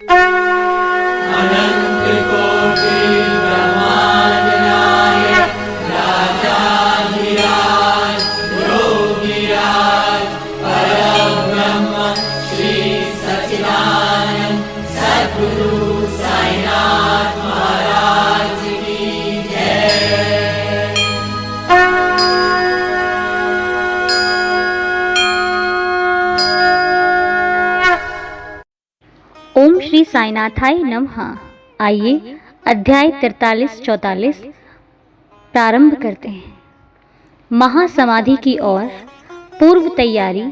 अनंत कोटि ब्रह्मांड नायक राजाधिराज योगीराज परब्रह्म श्री सच्चिदानंद सद्गुरु साईनाथ महाराज की जय। ओम श्री साईनाथाय नमः। आइए अध्याय 43-44 प्रारंभ करते हैं। महासमाधि की ओर पूर्व तैयारी।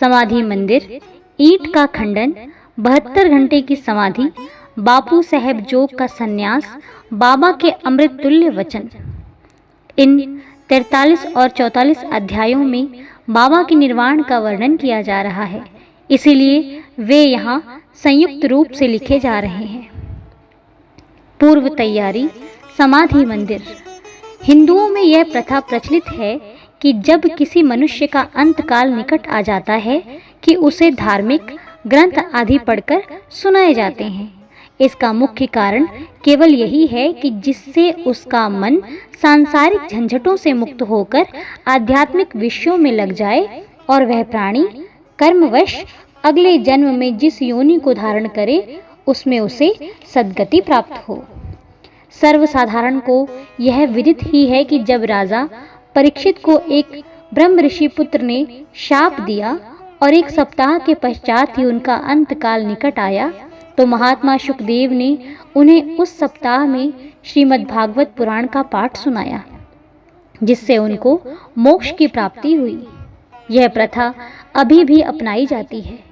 समाधि मंदिर, ईंट का खंडन, 72 घंटे की समाधि, बापू साहेब जोग का संन्यास, बाबा के अमृत तुल्य वचन। इन 43 और 44 अध्यायों में बाबा के निर्वाण का वर्णन किया जा रहा है, इसीलिए वे यहाँ संयुक्त रूप से लिखे जा रहे हैं। पूर्व तैयारी। समाधि मंदिर। हिंदुओं में यह प्रथा प्रचलित है कि जब किसी मनुष्य का अंतकाल निकट आ जाता है कि उसे धार्मिक ग्रंथ आदि पढ़कर सुनाए जाते हैं। इसका मुख्य कारण केवल यही है कि जिससे उसका मन सांसारिक झंझटों से मुक्त होकर आध्यात्मिक विषयों में लग जाए और वह प्राणी कर्मवश अगले जन्म में जिस योनि को धारण करे उसमें उसे सद्गति प्राप्त हो। सर्वसाधारण को यह विदित ही है कि जब राजा परीक्षित को एक ब्रह्म ऋषि पुत्र ने शाप दिया और 1 सप्ताह के पश्चात ही उनका अंतकाल निकट आया, तो महात्मा शुकदेव ने उन्हें उस सप्ताह में श्रीमद् भागवत पुराण का पाठ सुनाया, जिससे उनको मोक्ष की प्राप्ति हुई। यह प्रथा अभी भी अपनाई जाती है।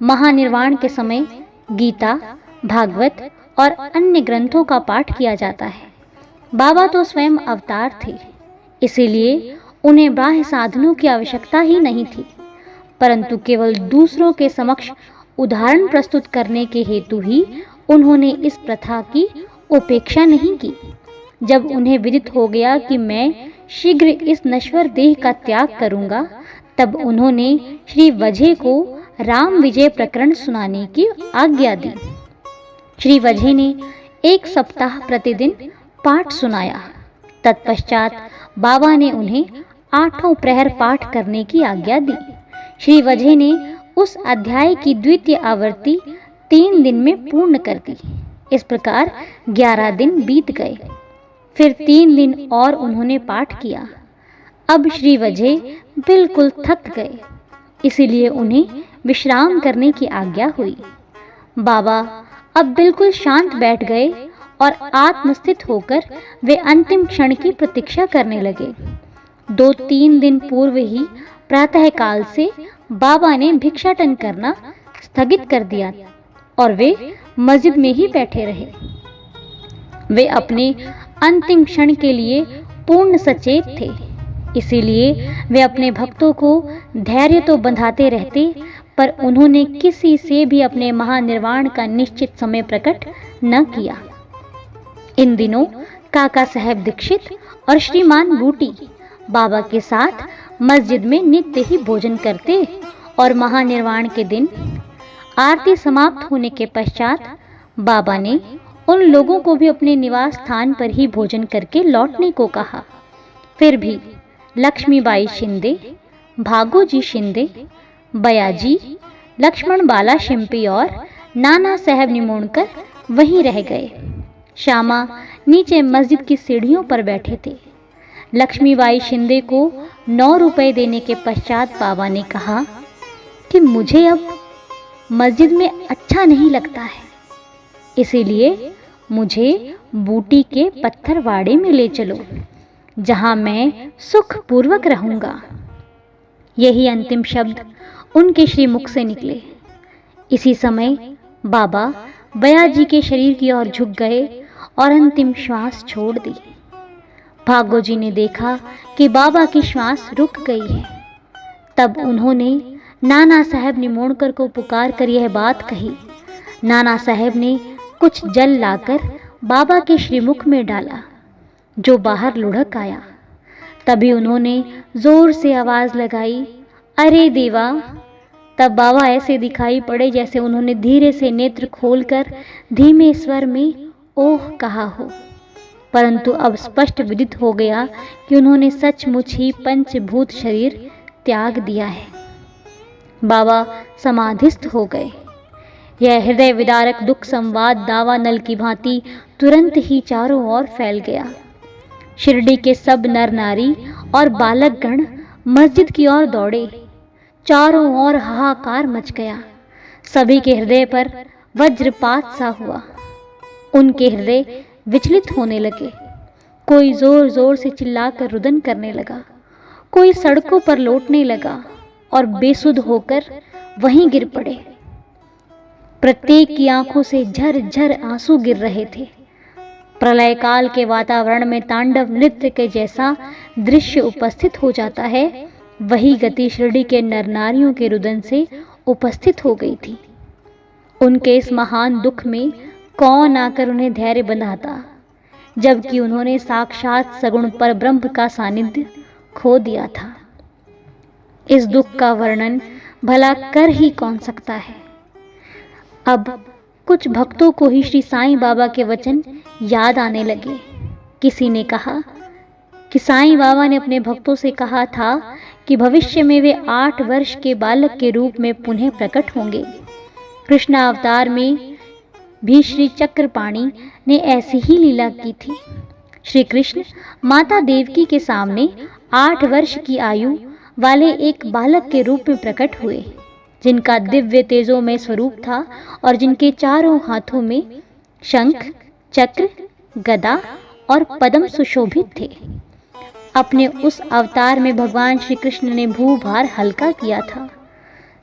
महानिर्वाण के समय गीता, भागवत और अन्य ग्रंथों का पाठ किया जाता है। बाबा तो स्वयं अवतार थे, इसीलिए उन्हें बाह्य साधनों की आवश्यकता ही नहीं थी, परंतु केवल दूसरों के समक्ष उदाहरण प्रस्तुत करने के हेतु ही उन्होंने इस प्रथा की उपेक्षा नहीं की। जब उन्हें विदित हो गया कि मैं शीघ्र इस नश्वर देह का त्याग करूंगा, तब उन्होंने श्री वजह को राम विजय प्रकरण सुनाने की आज्ञा दी। श्री वजह ने 1 सप्ताह प्रतिदिन पाठ सुनाया। तत्पश्चात बाबा ने उन्हें 8 प्रहर पाठ करने की आज्ञा दी। श्री वजह ने उस अध्याय की द्वितीय आवृत्ति 3 दिन में पूर्ण कर दी। इस प्रकार 11 दिन बीत गए। फिर 3 दिन और उन्होंने पाठ किया। अब श्री वजह बिल्कुल थक गए, इसीलिए उन्हें विश्राम करने की आज्ञा हुई। बाबा अब बिल्कुल शांत बैठ गए और आत्मस्थित होकर वे अंतिम क्षण की प्रतीक्षा करने लगे। 2-3 दिन पूर्व ही प्रातः काल से बाबा ने भिक्षाटन करना स्थगित कर दिया और वे मस्जिद में ही बैठे रहे। वे अपने अंतिम क्षण के लिए पूर्ण सचेत थे, इसीलिए वे अपने भक्तों को धैर्य तो बंधाते रहते, पर उन्होंने किसी से भी अपने महानिर्वाण का निश्चित समय प्रकट न किया। इन दिनों काका साहेब दीक्षित और श्रीमान बूटी बाबा के साथ मस्जिद में नित्य ही भोजन करते और महानिर्वाण के दिन आरती समाप्त होने के पश्चात बाबा ने उन लोगों को भी अपने निवास स्थान पर ही भोजन करके लौटने को कहा। फिर भी लक्ष्मीबाई शिंदे, भागोजी शिंदे, बयाजी, लक्ष्मण बाला शिंपी और नाना साहेब निमोणकर वहीं रह गए। श्यामा नीचे मस्जिद की सीढ़ियों पर बैठे थे। लक्ष्मीबाई शिंदे को 9 रुपए देने के पश्चात बाबा ने कहा कि मुझे अब मस्जिद में अच्छा नहीं लगता है, इसीलिए मुझे बूटी के पत्थरवाड़े में ले चलो, जहां मैं सुखपूर्वक रहूंगा। यही अंतिम शब्द उनके श्रीमुख से निकले। इसी समय बाबा बयाजी के शरीर की ओर झुक गए और अंतिम श्वास छोड़ दी। भागोजी ने देखा कि बाबा की श्वास रुक गई है। तब उन्होंने नाना साहेब निमोणकर को पुकार कर यह बात कही। नाना साहेब ने कुछ जल लाकर बाबा के श्रीमुख में डाला, जो बाहर लुढ़क आया। तभी उन्होंने जोर से आवाज लगाई, अरे देवा, तब बाबा ऐसे दिखाई पड़े जैसे उन्होंने धीरे से नेत्र खोलकर धीमे स्वर में ओह कहा हो, परंतु अब स्पष्ट विदित हो गया कि उन्होंने सचमुच ही पंचभूत शरीर त्याग दिया है। बाबा समाधिस्थ हो गए। यह हृदय विदारक दुख संवाद दावा नल की भांति तुरंत ही चारों ओर फैल गया। शिरडी के सब नर नारी और बालकगण मस्जिद की ओर दौड़े। चारों ओर हाहाकार मच गया। सभी के हृदय पर वज्रपात सा हुआ। उनके हृदय विचलित होने लगे। कोई जोर जोर से चिल्लाकर रुदन करने लगा, कोई सड़कों पर लौटने लगा और बेसुध होकर वहीं गिर पड़े। प्रत्येक की आंखों से झरझर आंसू गिर रहे थे। प्रलय काल के वातावरण में तांडव नृत्य के जैसा दृश्य उपस्थित हो जाता है, वही गति शिरडी के नर नारियों के रुदन से उपस्थित हो गई थी। उनके इस महान दुख में कौन आकर उन्हें धैर्य बंधाता, जबकि उन्होंने साक्षात सगुण पर ब्रह्म का सानिध्य खो दिया था। इस दुख का वर्णन भला कर ही कौन सकता है। अब कुछ भक्तों को ही श्री साईं बाबा के वचन याद आने लगे। किसी ने कहा कि साईं बाबा ने अपने भक्तों से कहा था कि भविष्य में वे 8 वर्ष के बालक के रूप में पुनः प्रकट होंगे। कृष्ण अवतार में भी श्री चक्रपाणि ने ऐसी ही लीला की थी। श्री कृष्ण माता देवकी के सामने 8 वर्ष की आयु वाले एक बालक के रूप में प्रकट हुए, जिनका दिव्य तेजोमय स्वरूप था और जिनके चारों हाथों में शंख, चक्र, गदा और पद्म सुशोभित थे। अपने उस अवतार में भगवान श्री कृष्ण ने भूभार हल्का किया था।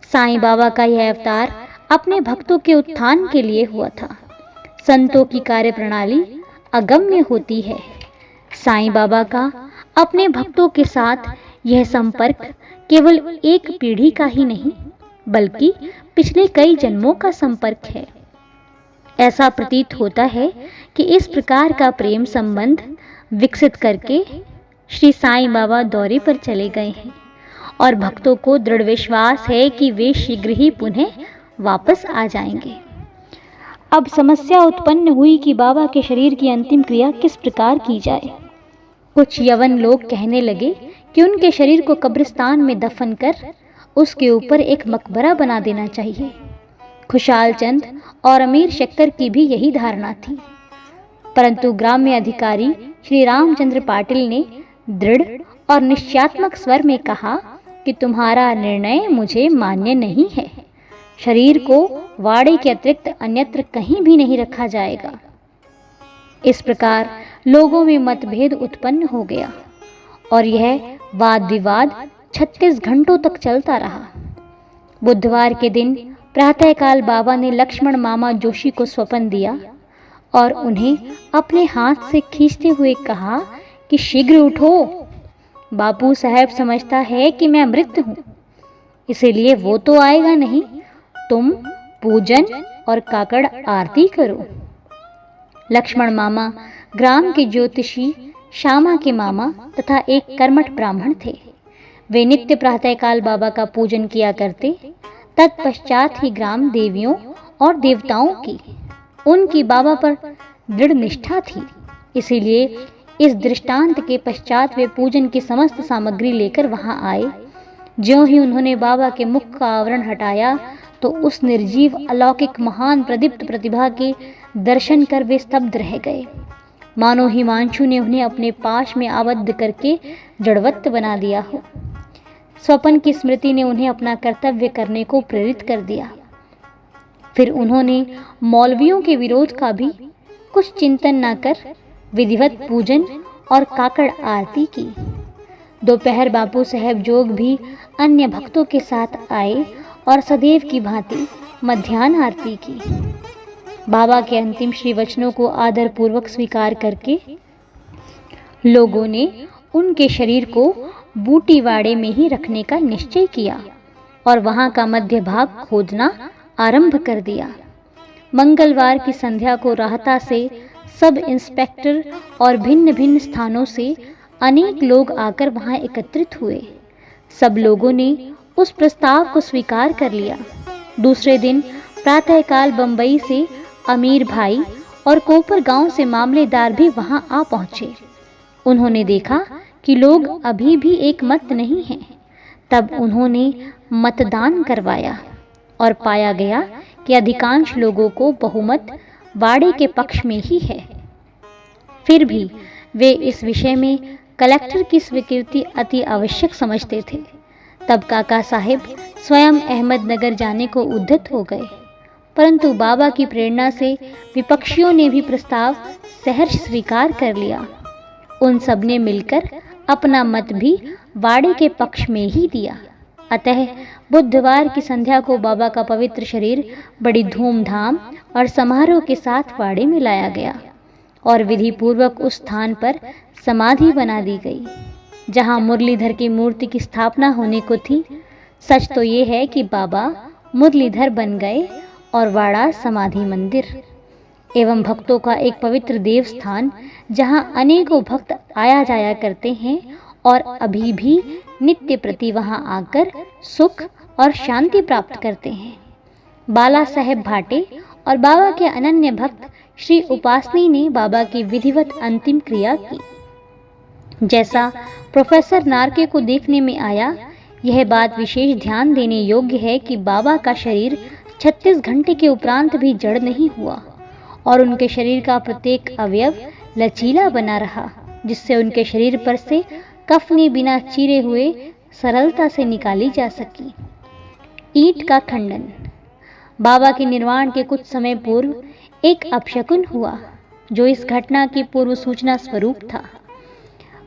साईं बाबा का यह अवतार अपने भक्तों के उत्थान के लिए हुआ था। संतों की कार्य प्रणाली अगम्य होती है। साईं बाबा का अपने भक्तों के साथ यह संपर्क केवल एक पीढ़ी का ही नहीं, बल्कि पिछले कई जन्मों का संपर्क है। ऐसा प्रतीत होता है कि इस प्रकार का प्रेम संबंध विकसित करके श्री साईं बाबा दौरे पर चले गए हैं और भक्तों को दृढ़ विश्वास है कि वे शीघ्र ही पुनः वापस आ जाएंगे। अब समस्या उत्पन्न हुई कि बाबा के शरीर की अंतिम क्रिया किस प्रकार की जाए। कुछ यवन लोग कहने लगे कि उनके शरीर को कब्रिस्तान में दफन कर उसके ऊपर एक मकबरा बना देना चाहिए। खुशाल चंद और अमीर शक्कर की भी यही धारणा थी, परंतु ग्राम्य अधिकारी श्री रामचंद्र पाटिल ने दृढ़ और निश्चयात्मक स्वर में कहा कि तुम्हारा निर्णय मुझे मान्य नहीं है। शरीर को वाड़े के अतिरिक्त अन्यत्र कहीं भी नहीं रखा जाएगा। इस प्रकार लोगों में मतभेद उत्पन्न हो गया और यह वाद विवाद 36 घंटों तक चलता रहा। बुधवार के दिन प्रातःकाल बाबा ने लक्ष्मण मामा जोशी को स्वप्न दिया और उन्हें अपने हाथ से खींचते हुए कहा कि शीघ्र उठो, बापू साहब समझता है कि मैं मृत हूँ, इसीलिए वो तो आएगा नहीं। तुम पूजन और काकड़ आरती करो। लक्ष्मण मामा ग्राम के ज्योतिषी श्यामा के मामा तथा एक कर्मठ ब्राह्मण थे। वे नित्य प्रातःकाल बाबा का पूजन किया करते। तत्पश्चात ही ग्राम देवियों और देवताओं की उनकी बाबा पर दृढ़ निष्ठा थी, इसीलिए इस दृष्टांत के पश्चात वे पूजन की समस्त सामग्री लेकर वहां आए। ज्यों ही उन्होंने बाबा के मुख का आवरण हटाया तो उस निर्जीव अलौकिक महान प्रदीप्त प्रतिभा के दर्शन कर वे स्तब्ध रह गए, मानो हिमांशु ने उन्हें अपने पाश में आबद्ध करके जड़वत्त बना दिया हो। स्वप्न की स्मृति ने उन्हें अपना कर्तव्य करने को प्रेरित कर दिया। फिर उन्होंने मौलवियों के विरोध का भी कुछ चिंतन न कर विधिवत पूजन और काकड़ आरती की। दोपहर बापू साहब जोग भी अन्य भक्तों के साथ आए और सदैव की भांति मध्याह्न आरती की। बाबा के अंतिम श्री वचनों को आदर पूर्वक स्वीकार करके लोगों ने उनके शरीर को बूटीवाड़े में ही रखने का निश्चय किया और वहां का मध्य भाग खोदना आरंभ कर दिया। मंगलवार की संध्या को राहता से सब इंस्पेक्टर और भिन्न भिन्न स्थानों से अनेक लोग आकर वहां एकत्रित हुए। सब लोगों ने उस प्रस्ताव को स्वीकार कर लिया। दूसरे दिन प्रातःकाल बंबई से अमीर भाई और कोपर गांव से मामलेदार भी वहां आ पहुंचे। उन्होंने देखा कि लोग अभी भी एक मत नहीं हैं। तब उन्होंने मतदान करवाया और पाया गया कि अधिकांश लोगों को बहुमत वाड़े के पक्ष में ही है। फिर भी वे इस विषय में कलेक्टर की स्वीकृति अति आवश्यक समझते थे। तब काका साहिब स्वयं अहमदनगर जाने को उद्यत हो गए, परंतु बाबा की प्रेरणा से विपक्षियों ने भी प्रस्ताव सहर्ष स्वीकार कर लिया। उन सब ने मिलकर अपना मत भी वाड़े के पक्ष में ही दिया। अतः बुधवार की संध्या को बाबा का पवित्र शरीर बड़ी धूमधाम और समारोह के साथ वाड़े में लाया गया और विधि पूर्वक उस स्थान पर समाधि बना दी गई जहां मुरलीधर की मूर्ति की स्थापना होने को थी। सच तो ये है कि बाबा मुरलीधर बन गए और वाड़ा समाधि मंदिर एवं भक्तों का एक पवित्र देव स्थान जहां अनेकों भक्त आया जाया करते हैं और अभी भी नित्य प्रति वहां आकर सुख और शांति प्राप्त करते हैं। बाला साहेब भाटे और बाबा के अनन्य भक्त श्री उपासनी ने बाबा की विधिवत अंतिम क्रिया की। जैसा प्रोफेसर नार्के को देखने में आया, यह बात विशेष ध्यान देने योग्य है कि बाबा का शरीर 36 घंटे के उपरांत भी जड़ नहीं हुआ और उनके शरीर का प्रत्येक अवयव लचीला बना रहा, जिससे उनके शरीर पर से कफनी बिना चीरे हुए सरलता से निकाली जा सकी। ईंट का खंडन। बाबा के निर्वाण के कुछ समय पूर्व एक अपशकुन हुआ जो इस घटना की पूर्व सूचना स्वरूप था।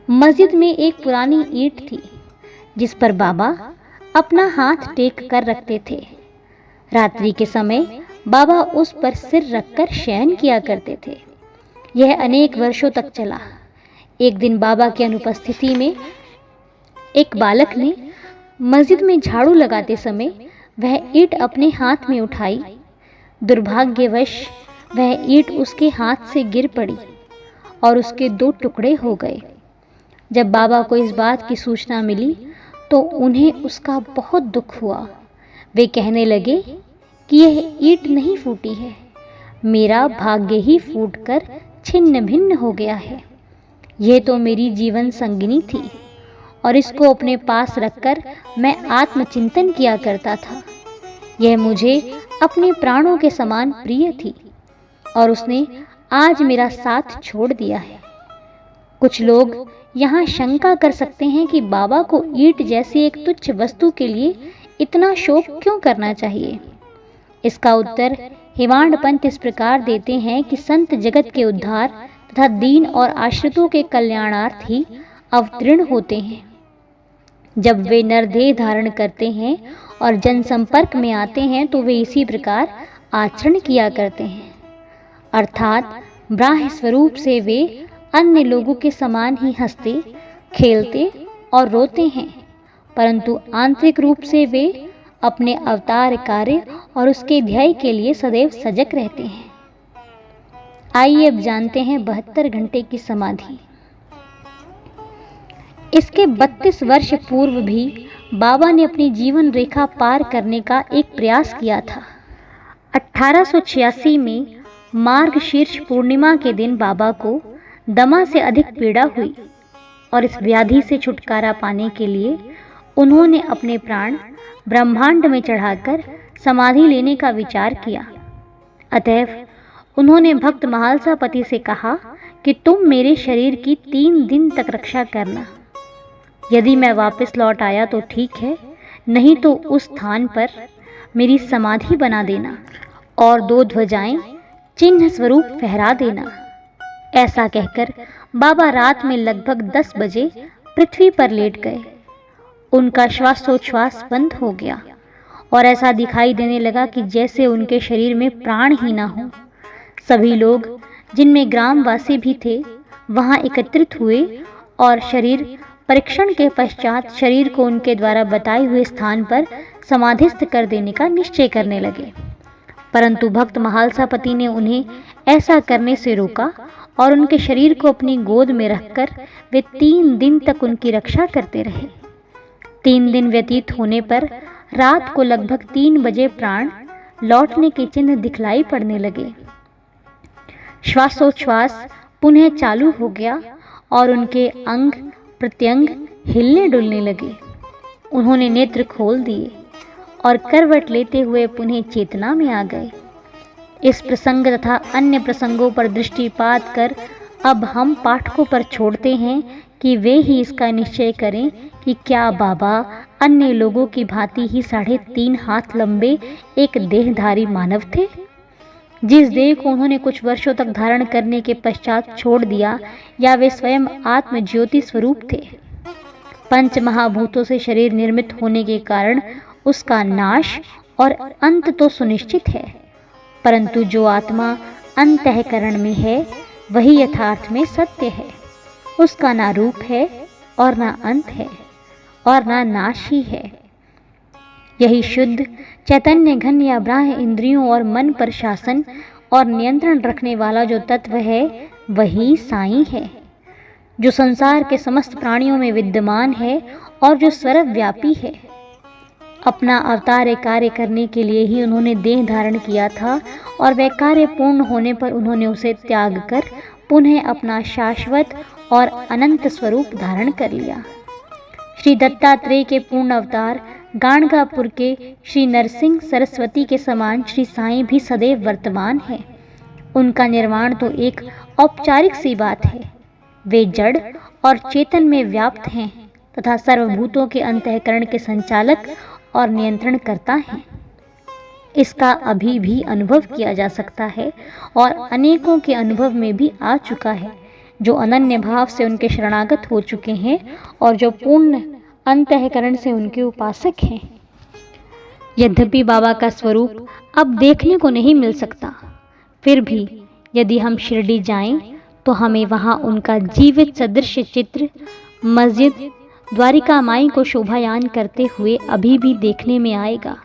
मस्जिद में एक पुरानी ईंट थी जिस पर बाबा अपना हाथ टेक कर रखते थे। रात्रि के समय बाबा उस पर सिर रखकर शयन किया करते थे। यह अनेक वर्षों तक चला। एक दिन बाबा की अनुपस्थिति में एक बालक ने मस्जिद में झाड़ू लगाते समय वह ईंट अपने हाथ में उठाई। दुर्भाग्यवश वह ईंट उसके हाथ से गिर पड़ी और उसके 2 टुकड़े हो गए। जब बाबा को इस बात की सूचना मिली तो उन्हें उसका बहुत दुख हुआ। वे कहने लगे कि यह ईंट नहीं फूटी है, मेरा भाग्य ही फूटकर छिन्न भिन्न हो गया है। यह तो मेरी जीवन संगिनी थी और इसको अपने पास रखकर मैं आत्मचिंतन किया करता था। यह मुझे अपने प्राणों के समान प्रिय थी और उसने आज मेरा साथ छोड़ दिया है। कुछ लोग यहाँ शंका कर सकते हैं कि बाबा को ईंट जैसी एक तुच्छ वस्तु के लिए इतना शोक क्यों करना चाहिए। इसका उत्तर हिवांड पंत इस प्रकार देते हैं कि संत जगत के उद्धार तथा दीन और आश्रितों के कल्याणार्थ ही अवतीर्ण होते हैं। जब वे नरदेह धारण करते हैं और जनसंपर्क में आते हैं तो वे इसी प्रकार आचरण किया करते हैं, अर्थात ब्राह्य स्वरूप से वे अन्य लोगों के समान ही हंसते, खेलते और रोते हैं, परंतु आंतरिक रूप से वे अपने अवतार कार्य और उसके ध्येय के लिए सदैव सजग रहते हैं। आइए अब जानते हैं 72 घंटे की समाधि। इसके 32 वर्ष पूर्व भी बाबा ने अपनी जीवन रेखा पार करने का एक प्रयास किया था। 1886 में मार्गशीर्ष पूर्णिमा के दिन बाबा को दमा से अधिक पीड़ा हुई और इस व्याधि से छुटकारा पाने के लिए उन्होंने अपने प्राण ब्रह्मांड में चढ़ाकर समाधि लेने का विचार किया। अतएव उन्होंने भक्त महालसापति से कहा कि तुम मेरे शरीर की 3 दिन तक रक्षा करना। यदि मैं वापस लौट आया तो ठीक है, नहीं तो उस स्थान पर मेरी समाधि बना देना और 2 ध्वजाएं चिन्ह स्वरूप फहरा देना। ऐसा कहकर बाबा रात में लगभग 10 बजे पृथ्वी पर लेट गए। उनका श्वासोच्छ्वास बंद हो गया और ऐसा दिखाई देने लगा कि जैसे उनके शरीर में प्राण ही ना हो। सभी लोग, जिनमें ग्रामवासी भी थे, वहां एकत्रित हुए और शरीर परीक्षण के पश्चात शरीर को उनके द्वारा बताए हुए स्थान पर समाधिस्थ कर देने का निश्चय करने लगे। परंतु भक्त महालसापति ने उन्हें ऐसा करने से रोका और उनके शरीर को अपनी गोद में रखकर वे 3 दिन तक उनकी रक्षा करते रहे। 3 दिन व्यतीत होने पर रात को लगभग 3 बजे प्राण लौटने के चिन्ह दिखलाई पड़ने लगे। श्वासोच्छ्वास पुनः चालू हो गया और उनके अंग प्रत्यंग हिलने डुलने लगे। उन्होंने नेत्र खोल दिए और करवट लेते हुए पुनः चेतना में आ गए। इस प्रसंग तथा अन्य प्रसंगों पर दृष्टिपात कर अब हम पाठकों पर छोड़ते हैं कि वे ही इसका निश्चय करें कि क्या बाबा अन्य लोगों की भांति ही 3.5 हाथ लंबे एक देहधारी मानव थे, जिस देह को उन्होंने कुछ वर्षों तक धारण करने के पश्चात छोड़ दिया, या वे स्वयं आत्म ज्योति स्वरूप थे। पंच महाभूतों से शरीर निर्मित होने के कारण उसका नाश और अंत तो सुनिश्चित है, परंतु जो आत्मा अंतःकरण में है वही यथार्थ में सत्य है। उसका ना रूप है और ना अंत है और ना नाश ही है। यही शुद्ध चैतन्य घन या बाह्य इंद्रियों और मन पर शासन और नियंत्रण रखने वाला जो तत्व है वही साईं है, जो संसार के समस्त प्राणियों में विद्यमान है और जो सर्वव्यापी है। अपना अवतार कार्य करने के लिए ही उन्होंने देह धारण किया था और वह कार्य पूर्ण होने पर उन्होंने उसे त्याग कर पुनः अपना शाश्वत और अनंत स्वरूप धारण कर लिया। श्री दत्तात्रेय के पूर्ण अवतार गाणगापुर के श्री नरसिंह सरस्वती के समान श्री साईं भी सदैव वर्तमान है। उनका निर्वाण तो एक औपचारिक सी बात है। वे जड़ और चेतन में व्याप्त हैं तथा सर्वभूतों के अंतःकरण के संचालक और नियंत्रण करता है। इसका अभी भी अनुभव किया जा सकता है और अनेकों के अनुभव में भी आ चुका है, जो अनन्य भाव से उनके शरणागत हो चुके हैं और जो पूर्ण अंतःकरण से उनके उपासक हैं। यद्यपि बाबा का स्वरूप अब देखने को नहीं मिल सकता, फिर भी यदि हम शिरडी जाएं तो हमें वहां उनका जीवित सदृश चित्र मस्जिद द्वारिका माई को शोभायान करते हुए अभी भी देखने में आएगा।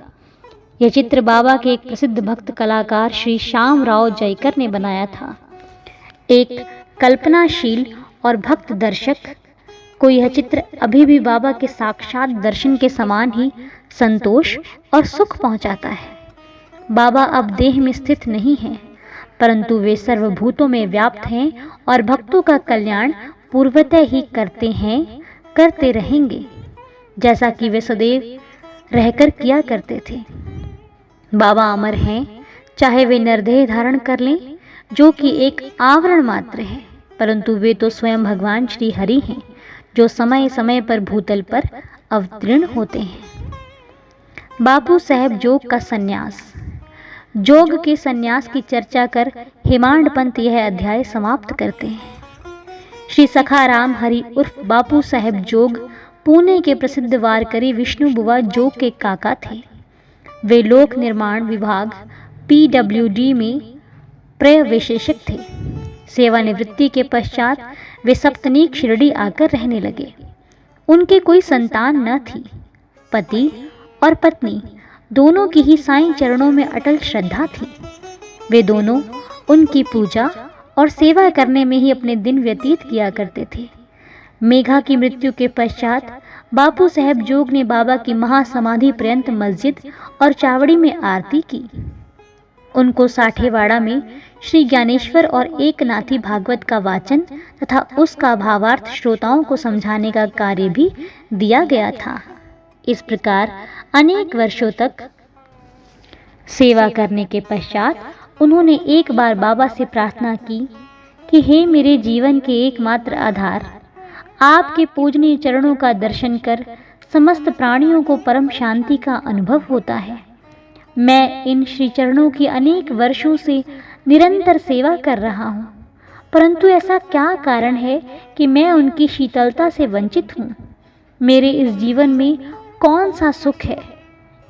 यह चित्र बाबा के एक प्रसिद्ध भक्त कलाकार श्री श्याम राव जयकर ने बनाया था। एक कल्पनाशील और भक्त दर्शक को यह चित्र अभी भी बाबा के साक्षात दर्शन के समान ही संतोष और सुख पहुंचाता है। बाबा अब देह में स्थित नहीं हैं, परंतु वे सर्वभूतों में व्याप्त हैं और भक्तों का कल्याण पूर्वतः ही करते हैं, करते रहेंगे, जैसा कि वे सदैव रहकर किया करते थे। बाबा अमर हैं, चाहे वे नरदेह धारण कर लें, जो कि एक आवरण मात्र है, परंतु वे तो स्वयं भगवान श्री हरि हैं, जो समय समय पर भूतल पर अवतीर्ण होते हैं। बापू साहेब जोग का संन्यास। जोग के संन्यास की चर्चा कर हेमांड पंत यह अध्याय समाप्त करते हैं। श्री सखाराम हरि उर्फ बापू साहेब जोग पुणे के प्रसिद्ध वारकरी विष्णु बुवा जोग के काका थे। वे लोक निर्माण विभाग PWD में पर्यवेक्षक थे। सेवानिवृत्ति के पश्चात वे सप्तनीक शिरडी आकर रहने लगे। उनके कोई संतान न थी। पति और पत्नी दोनों की ही साईं चरणों में अटल श्रद्धा थी। वे दोनों उनकी पूजा और सेवा करने में ही अपने दिन व्यतीत किया करते थे। मेघा की मृत्यु के पश्चात बापू साहेब जोग ने बाबा की महासमाधि पर्यंत मस्जिद और चावड़ी में आरती की। उनको साठेवाड़ा में श्री ज्ञानेश्वर और एकनाथी भागवत का वाचन तथा उसका भावार्थ श्रोताओं को समझाने का कार्य भी दिया गया था। इस प्रकार अनेक वर्षों तक सेवा करने के पश्चात उन्होंने एक बार बाबा से प्रार्थना की कि हे मेरे जीवन के एकमात्र आधार, आपके पूजनीय चरणों का दर्शन कर समस्त प्राणियों को परम शांति का अनुभव होता है। मैं इन श्री चरणों की अनेक वर्षों से निरंतर सेवा कर रहा हूँ, परंतु ऐसा क्या कारण है कि मैं उनकी शीतलता से वंचित हूँ? मेरे इस जीवन में कौन सा सुख है?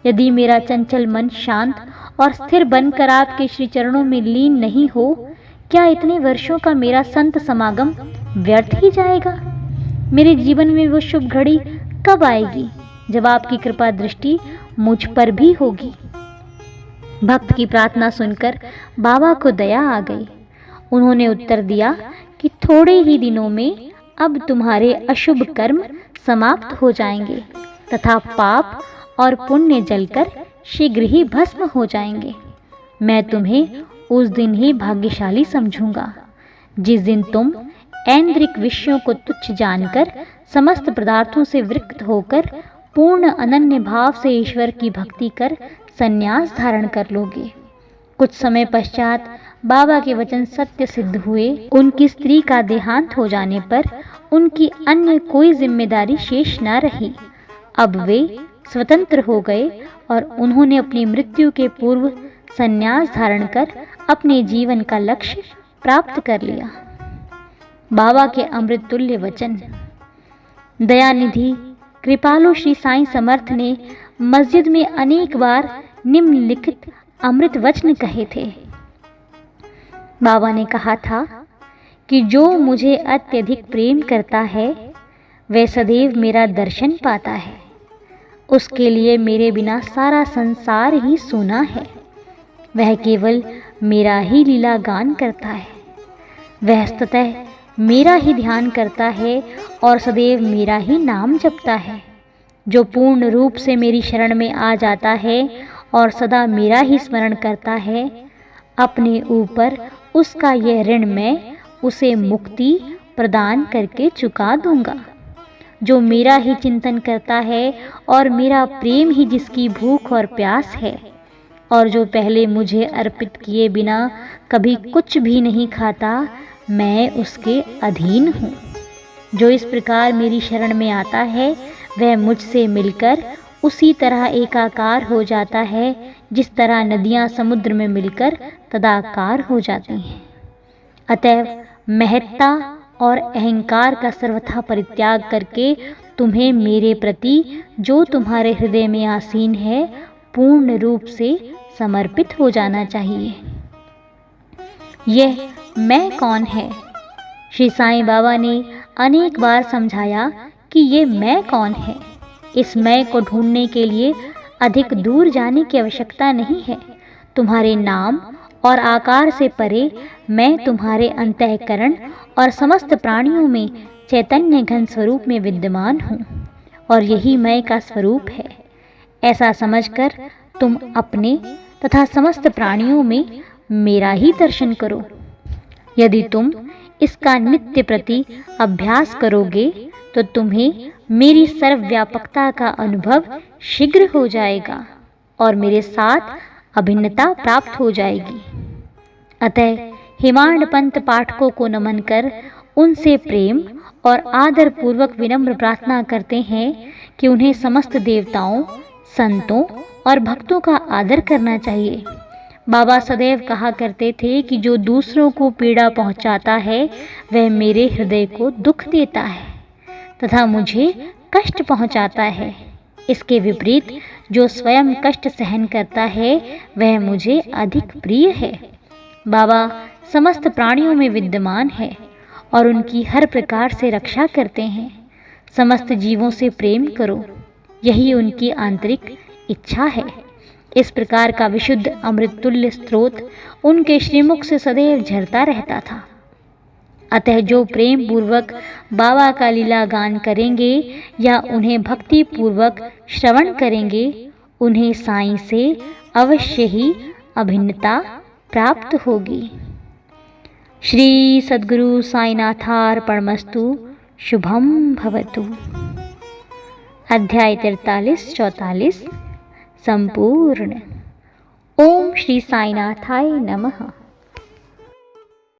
यदि मेरा चंचल मन शांत और स्थिर बनकर आपके श्री चरणों में लीन नहीं हो, क्या इतने वर्षों का मेरा संत समागम व्यर्थ ही जाएगा? मेरे जीवन में वो शुभ घड़ी कब आएगी जब आपकी कृपा दृष्टि मुझ पर भी होगी? भक्त की प्रार्थना सुनकर बाबा को दया आ गई। उन्होंने उत्तर दिया कि थोड़े ही दिनों में अब तुम्हारे अशुभ कर्म समाप्त हो जाएंगे। तथा पाप और पुण्य जलकर शीघ्र ही भस्म हो जाएंगे। मैं तुम्हें उस दिन ही भाग्यशाली समझूंगा जिस दिन तुम ऐन्द्रिक विषयों को तुच्छ जानकर समस्त पदार्थों से विरक्त होकर पूर्ण अनन्य भाव से ईश्वर की भक्ति कर संन्यास धारण कर लोगे। कुछ समय पश्चात बाबा के वचन सत्य सिद्ध हुए। उनकी स्त्री का देहांत हो जाने पर उनकी अन्य कोई जिम्मेदारी शेष न रही। अब वे स्वतंत्र हो गए और उन्होंने अपनी मृत्यु के पूर्व संन्यास धारण कर अपने जीवन का लक्ष्य प्राप्त कर लिया। बाबा के अमृत तुल्य वचन। दयानिधि कृपालु श्री साईं समर्थ ने मस्जिद में अनेक बार निम्नलिखित अमृत वचन कहे थे। बाबा ने कहा था कि जो मुझे अत्यधिक प्रेम करता है वह सदैव मेरा दर्शन पाता है। उसके लिए मेरे बिना सारा संसार ही सूना है। वह केवल मेरा ही लीला गान करता है। वह सततः मेरा ही ध्यान करता है और सदैव मेरा ही नाम जपता है। जो पूर्ण रूप से मेरी शरण में आ जाता है और सदा मेरा ही स्मरण करता है, अपने ऊपर उसका यह ऋण मैं उसे मुक्ति प्रदान करके चुका दूंगा। जो मेरा ही चिंतन करता है और मेरा प्रेम ही जिसकी भूख और प्यास है, और जो पहले मुझे अर्पित किए बिना कभी कुछ भी नहीं खाता, मैं उसके अधीन हूँ। जो इस प्रकार मेरी शरण में आता है वह मुझसे मिलकर उसी तरह एकाकार हो जाता है जिस तरह नदियाँ समुद्र में मिलकर तदाकार हो जाती हैं। अतएव महत्ता और अहंकार का सर्वथा परित्याग करके तुम्हें मेरे प्रति जो तुम्हारे हृदय में आसीन है पूर्ण रूप से समर्पित हो जाना चाहिए। यह मैं कौन है? श्री साईं बाबा ने अनेक बार समझाया कि ये मैं कौन है। इस मैं को ढूंढने के लिए अधिक दूर जाने की आवश्यकता नहीं है। तुम्हारे नाम और आकार से परे मैं तुम्हारे अंतःकरण और समस्त प्राणियों में चैतन्य घन स्वरूप में विद्यमान हूँ और यही मैं का स्वरूप है। ऐसा समझकर तुम अपने तथा समस्त प्राणियों में मेरा ही दर्शन करो। यदि तुम इसका नित्य प्रति अभ्यास करोगे तो तुम्हें मेरी सर्वव्यापकता का अनुभव शीघ्र हो जाएगा और मेरे साथ अभिन्नता प्राप्त हो जाएगी। अतः हिमांड पंत पाठकों को नमन कर उनसे प्रेम और आदर पूर्वक विनम्र प्रार्थना करते हैं कि उन्हें समस्त देवताओं, संतों और भक्तों का आदर करना चाहिए। बाबा सदैव कहा करते थे कि जो दूसरों को पीड़ा पहुंचाता है वह मेरे हृदय को दुख देता है तथा मुझे कष्ट पहुंचाता है। इसके विपरीत जो स्वयं कष्ट सहन करता है वह मुझे अधिक प्रिय है। बाबा समस्त प्राणियों में विद्यमान है और उनकी हर प्रकार से रक्षा करते हैं। समस्त जीवों से प्रेम करो, यही उनकी आंतरिक इच्छा है। इस प्रकार का विशुद्ध अमृततुल्य स्रोत उनके श्रीमुख से सदैव झरता रहता था। अतः जो प्रेम पूर्वक बाबा का लीला गान करेंगे या उन्हें भक्ति पूर्वक श्रवण करेंगे, उन्हें साईं से अवश्य ही अभिन्नता प्राप्त होगी। श्री सद्गुरु साईनाथार्पणमस्तु। शुभम भवतु। अध्याय 43-44 संपूर्ण। ओम श्री साईनाथाय नमः।